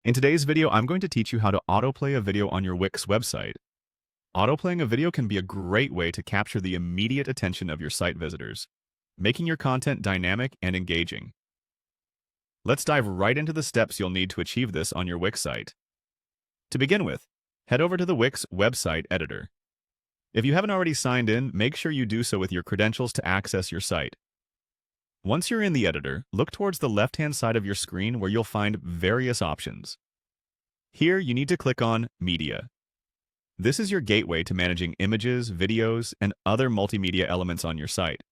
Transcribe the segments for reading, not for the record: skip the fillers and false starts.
In today's video, I'm going to teach you how to autoplay a video on your Wix website. Autoplaying a video can be a great way to capture the immediate attention of your site visitors, making your content dynamic and engaging. Let's dive right into the steps you'll need to achieve this on your Wix site. To begin with, head over to the Wix website editor. If you haven't already signed in, make sure you do so with your credentials to access your site. Once you're in the editor, look towards the left-hand side of your screen where you'll find various options. Here, you need to click on Media. This is your gateway to managing images, videos, and other multimedia elements on your site.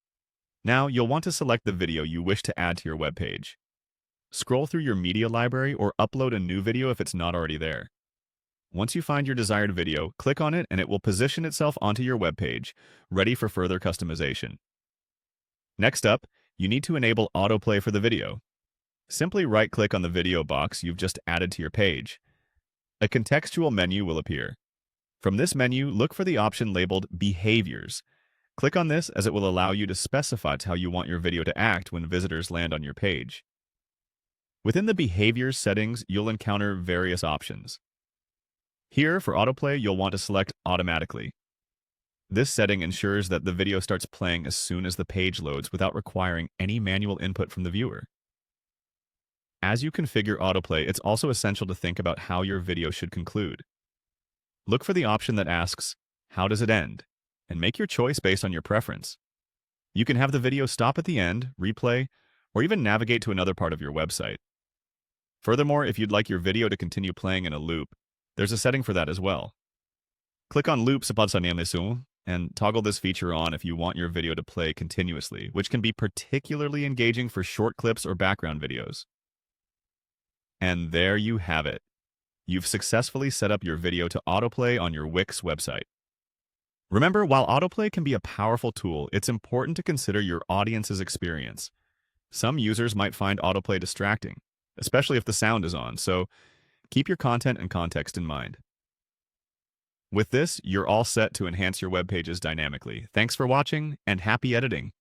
Now, you'll want to select the video you wish to add to your web page. Scroll through your media library or upload a new video if it's not already there. Once you find your desired video, click on it and it will position itself onto your web page, ready for further customization. Next up, you need to enable autoplay for the video. Simply right-click on the video box you've just added to your page. A contextual menu will appear. From this menu, look for the option labeled Behaviors. Click on this as it will allow you to specify how you want your video to act when visitors land on your page. Within the Behaviors settings, you'll encounter various options. Here, for autoplay, you'll want to select Automatically. This setting ensures that the video starts playing as soon as the page loads without requiring any manual input from the viewer. As you configure autoplay, it's also essential to think about how your video should conclude. Look for the option that asks, "How does it end?" and make your choice based on your preference. You can have the video stop at the end, replay, or even navigate to another part of your website. Furthermore, if you'd like your video to continue playing in a loop, there's a setting for that as well. Click on Loop sa pagsanimation and toggle this feature on if you want your video to play continuously, which can be particularly engaging for short clips or background videos. And there you have it. You've successfully set up your video to autoplay on your Wix website. Remember, while autoplay can be a powerful tool, it's important to consider your audience's experience. Some users might find autoplay distracting, especially if the sound is on, so keep your content and context in mind. With this, you're all set to enhance your web pages dynamically. Thanks for watching, and happy editing!